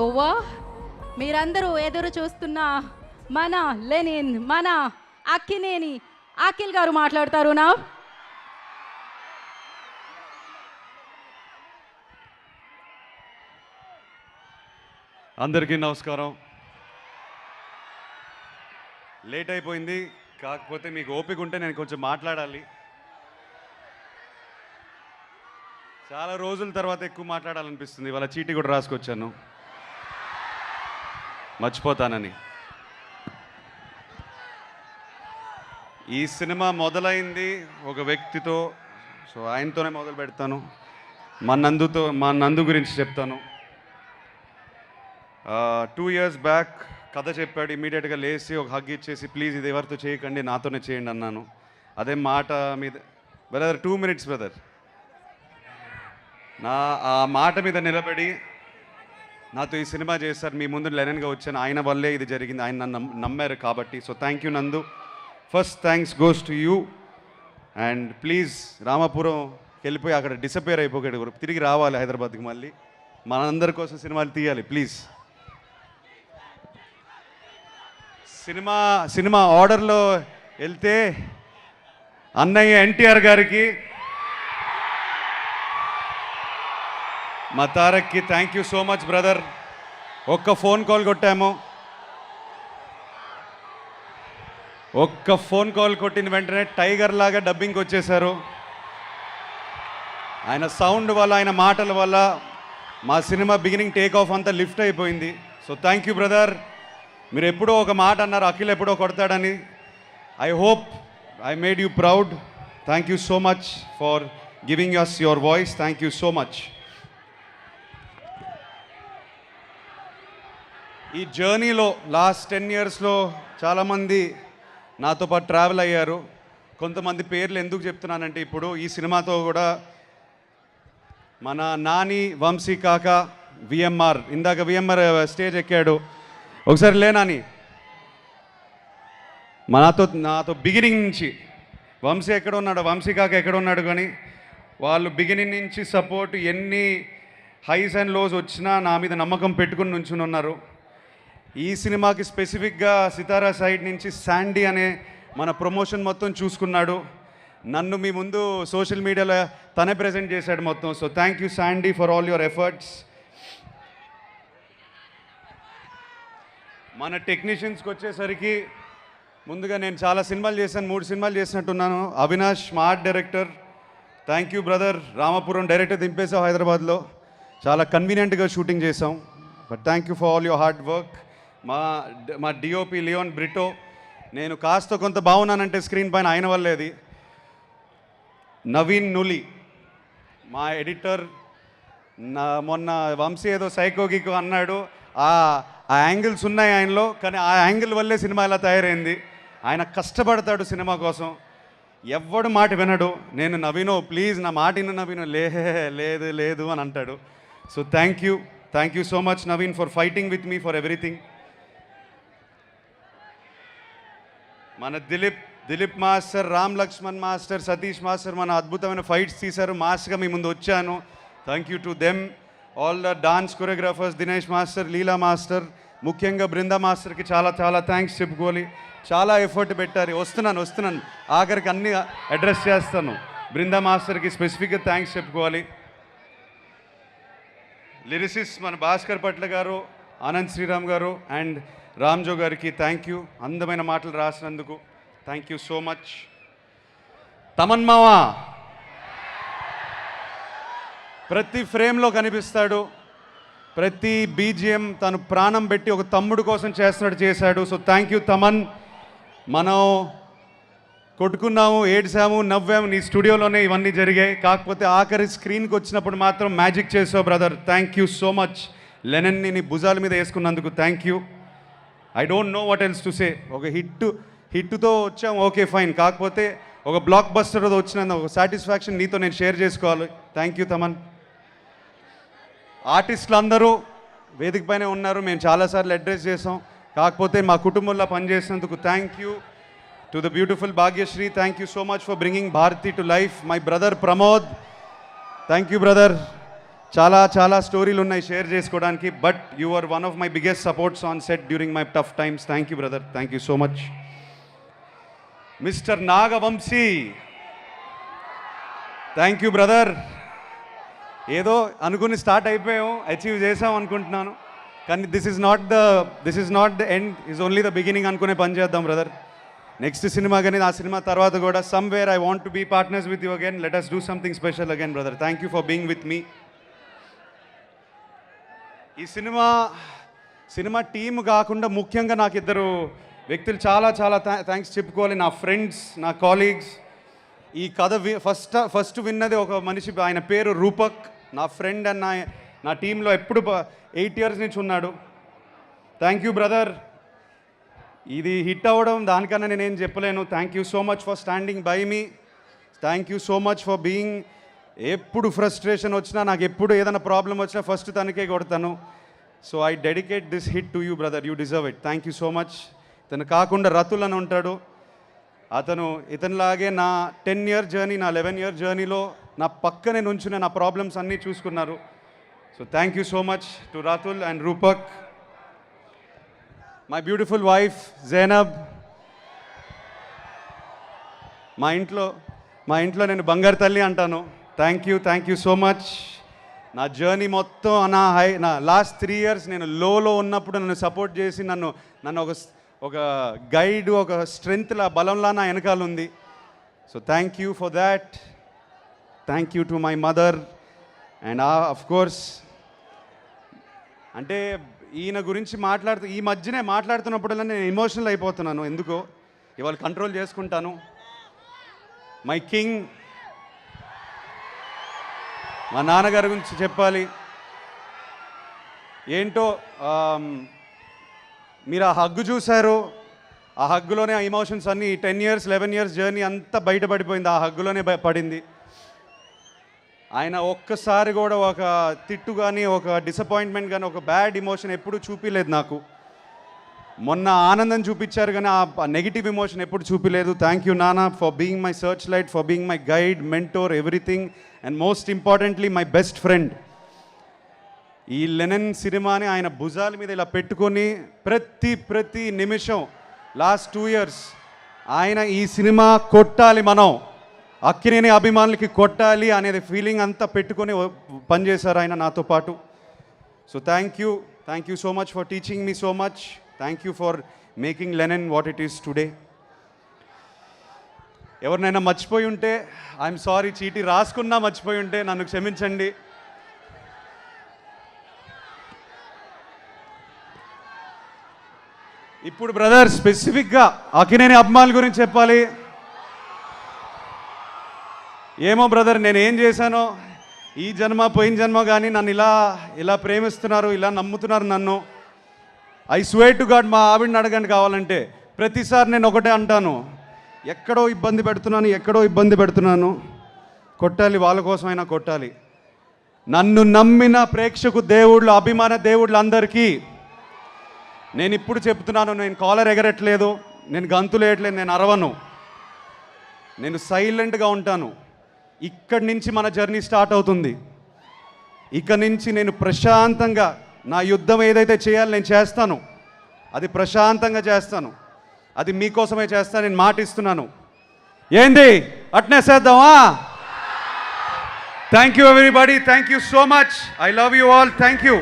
Ova మీరందరూ ఎదురు చూస్తున్న మన లెనిన్ మన అక్కినేని అఖిల్ గారు మాట్లాడతారు నా. అందరికీ నమస్కారం. లేట్ అయిపోయింది, కాకపోతే మీకు ఓపిక ఉంటే నేను కొంచెం మాట్లాడాలి. చాలా రోజుల తర్వాత ఎక్కువ మాట్లాడాలనిపిస్తుంది. ఇవాళ చీటీ కూడా రాసుకొచ్చాను, మర్చిపోతానని. ఈ సినిమా మొదలైంది ఒక వ్యక్తితో, సో ఆయనతోనే మొదలు పెడతాను. మా నందు గురించి చెప్తాను. 2 years బ్యాక్ కథ చెప్పాడు. ఇమీడియట్గా లేచి ఒక హగ్ ఇచ్చేసి, ప్లీజ్ ఇది ఎవరితో చేయకండి, నాతోనే చేయండి అన్నాను. అదే మాట మీద బ్రదర్ 2 minutes బ్రదర్, ఆ మాట మీద నిలబడి నాతో ఈ సినిమా చేస్తారు. మీ ముందు లెనన్గా వచ్చాను, ఆయన వల్లే ఇది జరిగింది. ఆయన నన్ను నమ్మారు కాబట్టి. సో థ్యాంక్ యూ నందు. First thanks goes to you. And please Ramapuram వెళ్ళిపోయి అక్కడ డిసపేర్ అయిపోయాడు, తిరిగి రావాలి హైదరాబాద్కి. మళ్ళీ మనందరి కోసం సినిమాలు తీయాలి ప్లీజ్. సినిమా ఆర్డర్లో వెళ్తే అన్నయ్య ఎన్టీఆర్ గారికి, మా తారక్కి thank you so much brother. ఒక్క ఫోన్ కాల్ కొట్టాము, ఒక్క ఫోన్ కాల్ కొట్టిన వెంటనే టైగర్ లాగా డబ్బింగ్కి వచ్చేసారు. ఆయన సౌండ్ వల్ల, ఆయన మాటల వల్ల మా సినిమా బిగినింగ్ టేక్ ఆఫ్ అంతా లిఫ్ట్ అయిపోయింది. So thank you brother. మీరు ఎప్పుడో ఒక మాట అన్నారు, అఖిల్ ఎప్పుడో కొడతాడని. I hope I made you proud. Thank you so much for giving us your voice. Thank you so much. ఈ జర్నీలో లాస్ట్ 10 yearsలో చాలామంది నాతో పాటు ట్రావెల్ అయ్యారు. కొంతమంది పేర్లు ఎందుకు చెప్తున్నానంటే, ఇప్పుడు ఈ సినిమాతో కూడా మన నాని, వంశీ కాక, విఎంఆర్, ఇందాక విఎంఆర్ స్టేజ్ ఎక్కాడు. ఒకసారి లే నాని. నాతో బిగినింగ్ నుంచి వంశీ ఎక్కడ ఉన్నాడు, వంశీ కాక ఎక్కడ ఉన్నాడు, కానీ వాళ్ళు బిగినింగ్ నుంచి సపోర్ట్, ఎన్ని హైస్ అండ్ లోస్ వచ్చినా నా మీద నమ్మకం పెట్టుకుని నుంచుని ఉన్నారు. ఈ సినిమాకి స్పెసిఫిక్గా సితారా సైడ్ నుంచి శాండీ అనే మన ప్రమోషన్ మొత్తం చూసుకున్నాడు. నన్ను మీ ముందు సోషల్ మీడియాలో తనే ప్రజెంట్ చేశాడు మొత్తం. So thank you Sandy for all your efforts. మన టెక్నీషియన్స్కి వచ్చేసరికి, ముందుగా నేను చాలా సినిమాలు చేశాను, 3 సినిమాలు చేసినట్టున్నాను. అవినాష్ మా art director, thank you brother. Ramapuram director దింపేసాం హైదరాబాద్లో, చాలా కన్వీనియంట్గా షూటింగ్ చేసాం. But thank you for all your hard work. మా డిఓపి లియోన్ బ్రిటో, నేను కాస్త కొంత బాగున్నానంటే స్క్రీన్ పైన ఆయన వల్లేది. నవీన్ నులి మా ఎడిటర్. మొన్న వంశీ ఏదో సైకోగికో అన్నాడు, ఆ యాంగిల్స్ ఉన్నాయి ఆయనలో, కానీ ఆ యాంగిల్ వల్లే సినిమా ఇలా తయారైంది. ఆయన కష్టపడతాడు సినిమా కోసం, ఎవ్వడు మాట వినడు. నేను నవీనో ప్లీజ్ నా మాట విన్న నవీనో, లేదు లేదు అని అంటాడు. So thank you so much Naveen for fighting with me for everything. మన Dileep master, Ram Laxman master, Satish master మన అద్భుతమైన ఫైట్స్ తీశారు. మాస్గా మీ ముందు వచ్చాను. Thank you to them. All the dance choreographers, Dinesh master, Leela master, ముఖ్యంగా బృందా మాస్టర్కి చాలా చాలా థ్యాంక్స్ చెప్పుకోవాలి. చాలా ఎఫర్ట్ పెట్టారు. వస్తున్నాను ఆఖరికి అన్ని అడ్రస్ చేస్తాను. బృందా మాస్టర్కి స్పెసిఫిక్గా థ్యాంక్స్ చెప్పుకోవాలి. లిరిసిస్ట్ మన భాస్కర్ పట్ల గారు, ఆనంద్ శ్రీరామ్ గారు అండ్ రామ్జో గారికి థ్యాంక్ యూ. అందమైన మాటలు రాసినందుకు thank you so much. Thaman మావా ప్రతి ఫ్రేమ్లో కనిపిస్తాడు, ప్రతి బీజిఎం తను ప్రాణం పెట్టి ఒక తమ్ముడు కోసం చేశాడు. So thank you Thaman. మనం కొట్టుకున్నాము, ఏడ్చాము, నవ్వాము, నీ స్టూడియోలోనే ఇవన్నీ జరిగాయి. కాకపోతే ఆఖరి స్క్రీన్కి వచ్చినప్పుడు మాత్రం మ్యాజిక్ చేసావు brother. Thank you so much. లెనన్ని నీ భుజాల మీద వేసుకున్నందుకు thank you. I don't know what else to say. ఒక హిట్తో వచ్చాం, ఓకే ఫైన్. కాకపోతే ఒక బ్లాక్ బస్టర్ వచ్చినందు ఒక సాటిస్ఫాక్షన్ నీతో నేను షేర్ చేసుకోవాలి. Thank you Thaman. ఆర్టిస్టులు అందరూ వేదిక పైన ఉన్నారు, మేము చాలాసార్లు అడ్రస్ చేసాం. కాకపోతే మా కుటుంబంలో పనిచేసినందుకు thank you. To the beautiful Bhagyashree, thank you so much for bringing Bharathi to life. My brother Pramod, thank you brother. చాలా చాలా స్టోరీలు ఉన్నాయి షేర్ చేసుకోవడానికి, but you are one of my biggest supports on set during my tough times. Thank you brother, thank you so much. Mister Nagavamsi, thank you brother. ఏదో అనుకుని start అయిపోయాం, achieve చేసాం అనుకుంటున్నాను, కానీ this is not the end, is only the beginning అనుకునే పని చేద్దాం brother. Next cinema కానీ ఆ సినిమా తర్వాత కూడా somewhere I want to be partners with you again. Let us do something special again brother. Thank you for being with me. ఈ సినిమా టీమ్ కాకుండా ముఖ్యంగా నాకు ఇద్దరు వ్యక్తులు చాలా చాలా థ్యాంక్స్ చెప్పుకోవాలి. నా ఫ్రెండ్స్, నా కాలీగ్స్. ఈ కథ ఫస్ట్ విన్నది ఒక మనిషి, ఆయన పేరు రూపక్, నా ఫ్రెండ్ అండ్ నా టీంలో ఎప్పుడు 8 years నుంచి ఉన్నాడు. Thank you brother. ఇది హిట్ అవ్వడం దానికన్నా నేనేం చెప్పలేను. Thank you so much for standing by me. Thank you so much for being. ఎప్పుడు ఫ్రస్ట్రేషన్ వచ్చినా, నాకు ఎప్పుడు ఏదైనా ప్రాబ్లం వచ్చినా ఫస్ట్ తనకే కొడతాను. So I dedicate this hit to you brother, you deserve it. Thank you so much. తను కాకుండా రతుల్ అని ఉంటాడు, ఇతనిలాగే నా 10 year జర్నీ, నా 11 year జర్నీలో నా పక్కనే నుంచునే నా ప్రాబ్లమ్స్ అన్నీ చూసుకున్నారు. So thank you so much to Ratul and Rupak. My beautiful wife Zainab. మా ఇంట్లో నేను బంగారు తల్లి అంటాను. Thank you so much. నా జర్నీ మొత్తం నా లాస్ట్ 3 years నేను లోలో ఉన్నప్పుడు నన్ను సపోర్ట్ చేసి నన్ను ఒక గైడ్, ఒక స్ట్రెంగ్త్లా, బలంలా నా వెనకాల ఉంది. So thank you for that. Thank you to my mother. And of course, అంటే ఈయన గురించి ఈ మధ్యనే మాట్లాడుతున్నప్పుడల్లా నేను ఎమోషనల్ అయిపోతున్నాను. ఎందుకో ఇవాళ కంట్రోల్ చేసుకుంటాను. మై కింగ్, మా నాన్నగారి గురించి చెప్పాలి. ఏంటో మీరు ఆ హగ్గు చూశారు, ఆ హగ్గులోనే ఆ ఎమోషన్స్ అన్నీ 10 years 11 years జర్నీ అంతా బయటపడిపోయింది, ఆ హగ్గులోనే పడింది. ఆయన ఒక్కసారి కూడా ఒక తిట్టు కానీ, ఒక డిసప్పాయింట్మెంట్ కానీ, ఒక బ్యాడ్ ఎమోషన్ ఎప్పుడూ చూపించలేదు నాకు. మొన్న ఆనందం చూపించారు కానీ ఆ నెగిటివ్ ఎమోషన్ ఎప్పుడు చూపించలేదు. థ్యాంక్ యూ నాన్న for being my search light, for being my guide, mentor, everything, and most importantly my best friend. ఈ లెనిన్ సినిమాని ఆయన భుజాల మీద ఇలా పెట్టుకొని ప్రతి నిమిషం లాస్ట్ 2 years ఆయన ఈ సినిమా కొట్టాలి, మనం అక్కినేని అభిమానులకి కొట్టాలి అనేది ఫీలింగ్ అంతా పెట్టుకొని పనిచేశారు ఆయన నాతో పాటు. So thank you so much for teaching me so much. Thank you for making Lenin what it is today. ఎవరినైనా మర్చిపోయి ఉంటే ఐఎమ్ సారీ, చీటీ రాసుకున్నా మర్చిపోయి ఉంటే నన్ను క్షమించండి. ఇప్పుడు బ్రదర్ స్పెసిఫిక్గా అక్కినేని అభిమానుల గురించి చెప్పాలి. ఏమో బ్రదర్, నేను ఏం చేశానో ఈ జన్మ పోయిన జన్మ కానీ నన్ను ఇలా ప్రేమిస్తున్నారు, ఇలా నమ్ముతున్నారు నన్ను. ఐ స్వేర్ టు గాడ్, మా ఆవిడని అడగండి కావాలంటే. ప్రతిసారి నేను ఒకటే అంటాను, ఎక్కడో ఇబ్బంది పెడుతున్నాను, కొట్టాలి, వాళ్ళ కోసమైనా కొట్టాలి. నన్ను నమ్మిన ప్రేక్షకు దేవుళ్ళు, అభిమాన దేవుళ్ళు అందరికీ నేను ఇప్పుడు చెప్తున్నాను, నేను కాలర్ ఎగరట్లేదు, నేను గంతులు వేయట్లేదు, నేను అరవను, నేను సైలెంట్గా ఉంటాను. ఇక్కడి నుంచి మన జర్నీ స్టార్ట్ అవుతుంది. ఇక్కడి నుంచి నేను ప్రశాంతంగా నా యుద్ధం ఏదైతే చేయాలో నేను చేస్తాను, అది ప్రశాంతంగా చేస్తాను, అది మీకోసమే చేస్తాను, నేను మాట ఇస్తున్నాను. ఏంది అట్నే చేద్దామా? Thank you everybody, thank you so much. I love you all. Thank you.